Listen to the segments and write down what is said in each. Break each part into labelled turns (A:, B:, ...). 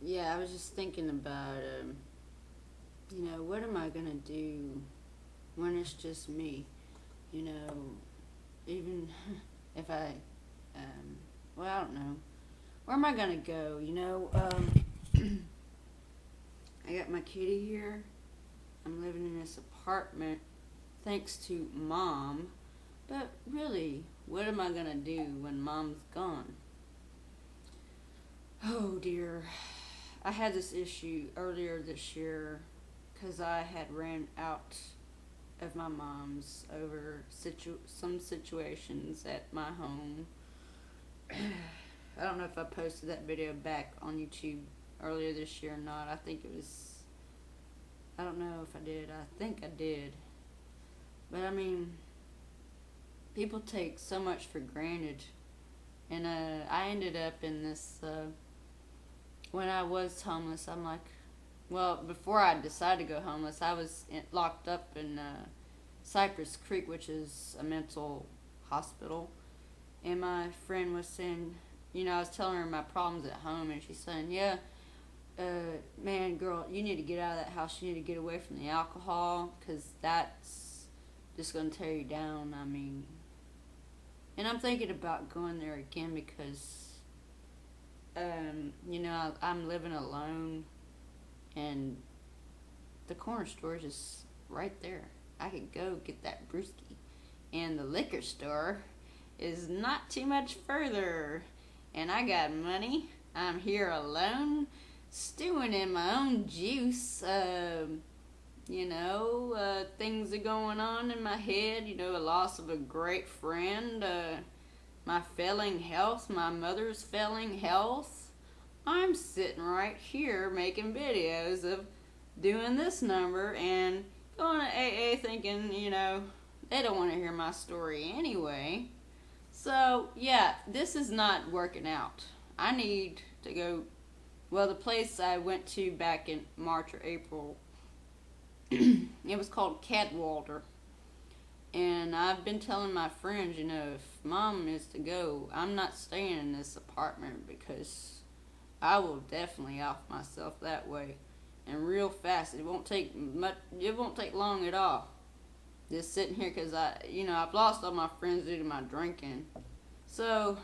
A: Yeah, I was just thinking about, what am I gonna do when it's just me? You know, even if I don't know. Where am I gonna go? I got my kitty here. I'm living in this apartment thanks to mom. But really, what am I gonna do when mom's gone? Oh dear. I had this issue earlier this year because I had ran out of my mom's over some situations at my home. I don't know if I posted that video back on YouTube earlier this year or not. I think it was. I don't know if I did. I think I did. But I mean, people take so much for granted. And I ended up in this. When I was homeless, I'm like, well, before I decided to go homeless, I was locked up in Cypress Creek, which is a mental hospital. And my friend was saying, I was telling her my problems at home, and she's saying, yeah, man, girl, you need to get out of that house. You need to get away from the alcohol, because that's just going to tear you down. I mean, and I'm thinking about going there again because, I'm living alone, and the corner store is just right there. I could go get that brewski. And the liquor store is not too much further. And I got money. I'm here alone, stewing in my own juice. Things are going on in my head. A loss of a great friend. My failing health, my mother's failing health. I'm sitting right here making videos of doing this number and going to AA thinking, they don't want to hear my story anyway. So, yeah, this is not working out. I need to go. Well, the place I went to back in March or April, it was called Cadwalder. And I've been telling my friends, if mom is to go, I'm not staying in this apartment because I will definitely off myself that way. And real fast. It won't take much. It won't take long at all. Just sitting here because I've lost all my friends due to my drinking. So,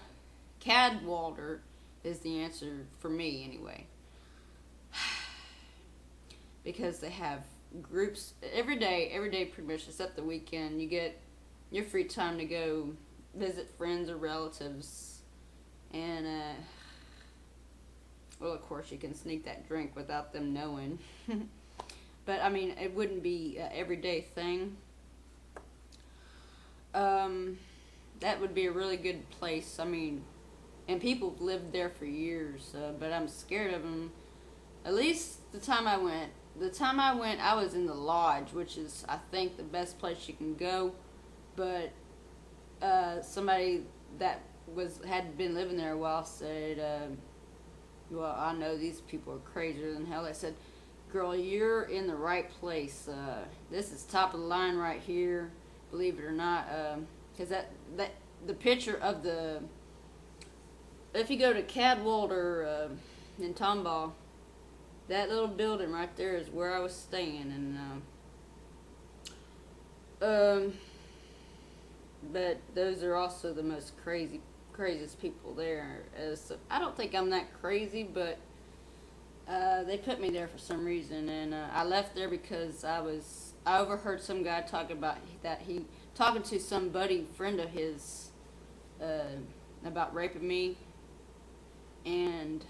A: Cadwalder is the answer for me anyway. Because they have groups every day pretty much except the weekend. You get your free time to go visit friends or relatives, and well, of course you can sneak that drink without them knowing. But I mean, it wouldn't be an everyday thing. That would be a really good place. I mean, and people have lived there for years, but I'm scared of them. At least the time I went. I was in the lodge, which is, I think, the best place you can go. But somebody that had been living there a while said, well, I know these people are crazier than hell. They said, girl, you're in the right place. This is top of the line right here, believe it or not. Because the picture of if you go to Cadwalder in Tomball, that little building right there is where I was staying, and but those are also the most craziest people there. I don't think I'm that crazy, but they put me there for some reason, and I left there because I overheard some guy talking about that he talking to some buddy friend of his about raping me, and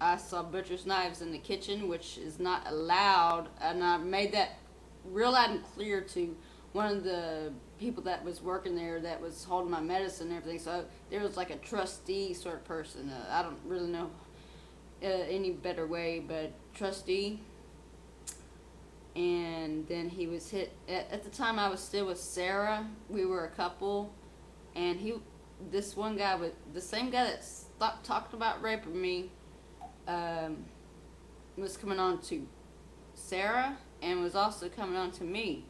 A: I saw butcher's knives in the kitchen, which is not allowed, and I made that real loud and clear to one of the people that was working there that was holding my medicine and everything. So there was like a trustee sort of person. I don't really know any better way, but trustee. And then he was hit. At the time, I was still with Sarah. We were a couple, and this one guy the same guy that talked about raping me. Was coming on to Sarah and was also coming on to me.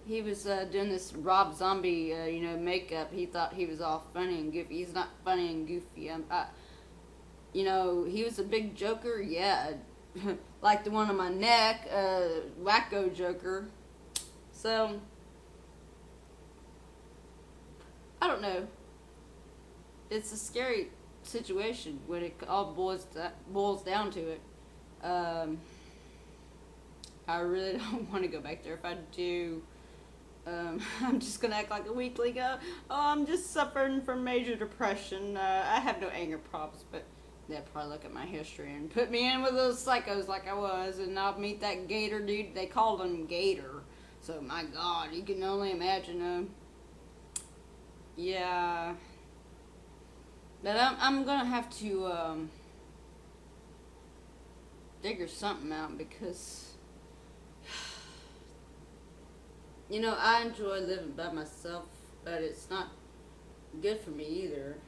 A: He was doing this Rob Zombie, makeup. He thought he was all funny and goofy. He's not funny and goofy. he was a big joker, yeah. Like the one on my neck, wacko joker. So, I don't know. It's a scary situation when it all boils down to it. Um, I really don't want to go back there. If I do, I'm just gonna act like a weakling. I'm just suffering from major depression. I have no anger problems, but they'll probably look at my history and put me in with those psychos like I was, and I'll meet that Gator dude. They called him Gator, so my God, you can only imagine. Yeah, but I'm gonna have to figure something out because I enjoy living by myself, but it's not good for me either.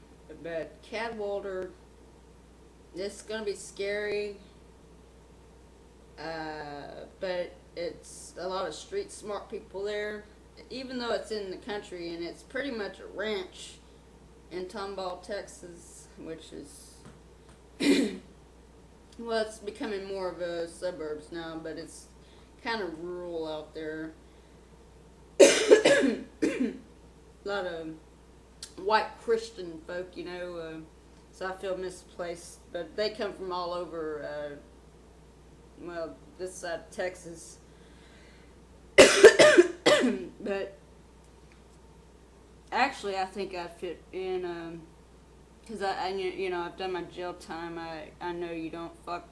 A: But Cadwallader, it's gonna be scary, but it's a lot of street smart people there. Even though it's in the country and it's pretty much a ranch in Tomball, Texas, which is well, it's becoming more of a suburbs now, but it's kind of rural out there. A lot of white Christian folk, so I feel misplaced. But they come from all over, this side of Texas. But actually, I think I fit in, because I've done my jail time. I know you don't fuck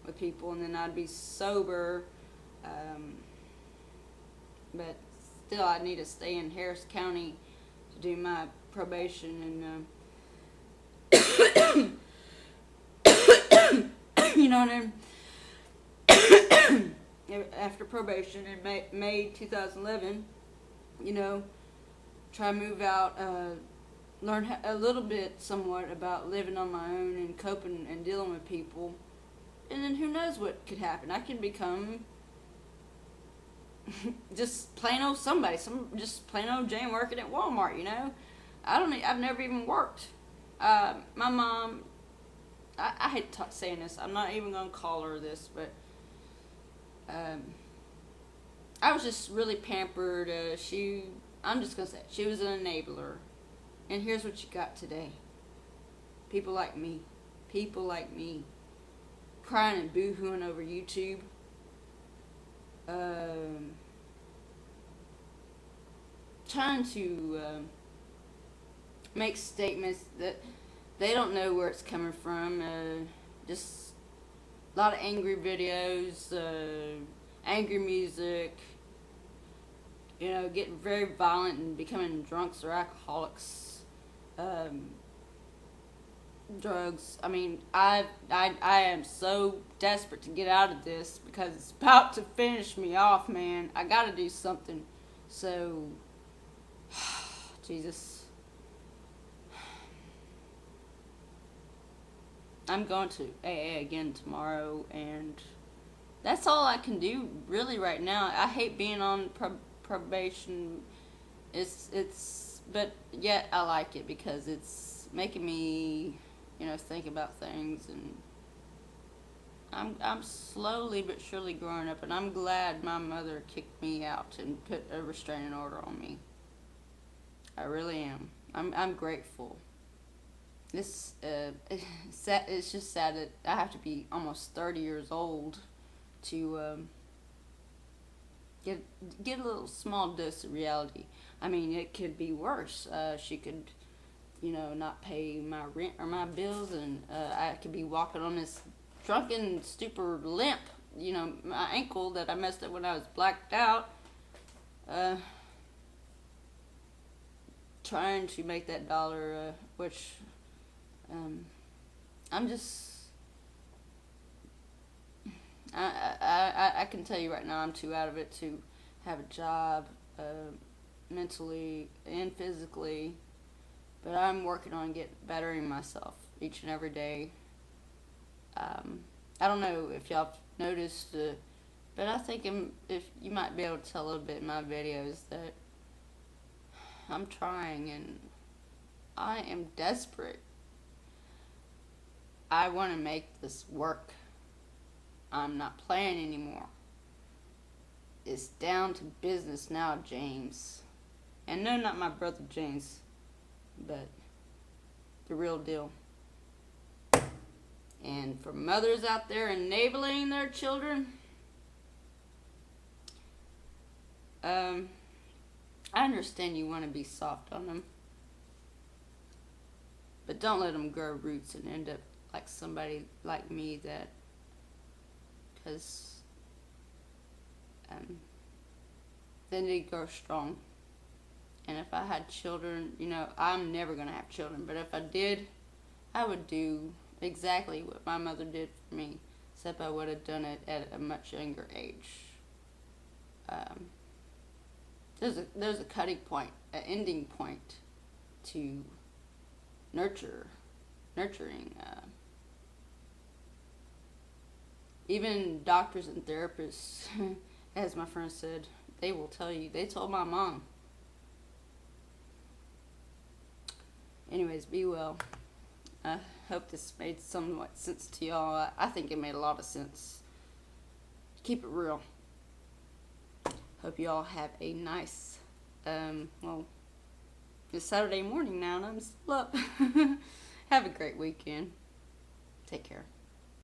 A: with people, and then I'd be sober. But still, I need to stay in Harris County to do my probation, and you know what I mean. After probation in May 2011, try to move out, learn a little bit, somewhat, about living on my own and coping and dealing with people, and then who knows what could happen. I can become just plain old somebody, just plain old Jane working at Walmart. I've never even worked. My mom, I hate saying this. I'm not even gonna call her this, but I was just really pampered. I'm just gonna say it, she was an enabler, and here's what you got today. People like me, crying and boo-hooing over YouTube. Trying to make statements that they don't know where it's coming from. Just a lot of angry videos, angry music, getting very violent and becoming drunks or alcoholics, drugs. I mean, I am so desperate to get out of this because it's about to finish me off, man. I gotta do something. So, Jesus. I'm going to AA again tomorrow, and that's all I can do really right now. I hate being on probation. But yet I like it because it's making me, think about things, and I'm slowly but surely growing up, and I'm glad my mother kicked me out and put a restraining order on me. I really am. I'm grateful. It's just sad that I have to be almost 30 years old to get a little small dose of reality. I mean, it could be worse. She could, not pay my rent or my bills, and I could be walking on this drunken, stupid limp. My ankle that I messed up when I was blacked out. Trying to make that dollar, which I'm just. I can tell you right now, I'm too out of it to have a job, mentally and physically. But I'm working on bettering myself each and every day. I don't know if y'all noticed, but I think if you might be able to tell a little bit in my videos that I'm trying and I am desperate. I want to make this work. I'm not playing anymore. It's down to business now, James. And no, not my brother James, but the real deal. And for mothers out there enabling their children, I understand you want to be soft on them, but don't let them grow roots and end up like somebody like me that, because they need to grow strong. And if I had children, I'm never going to have children, but if I did, I would do exactly what my mother did for me, except I would have done it at a much younger age. There's a cutting point, an ending point to nurturing. Even doctors and therapists, as my friend said, they will tell you. They told my mom. Anyways, be well. I hope this made somewhat sense to y'all. I think it made a lot of sense. Keep it real. Hope y'all have a nice, it's Saturday morning now and I'm still up. Have a great weekend. Take care.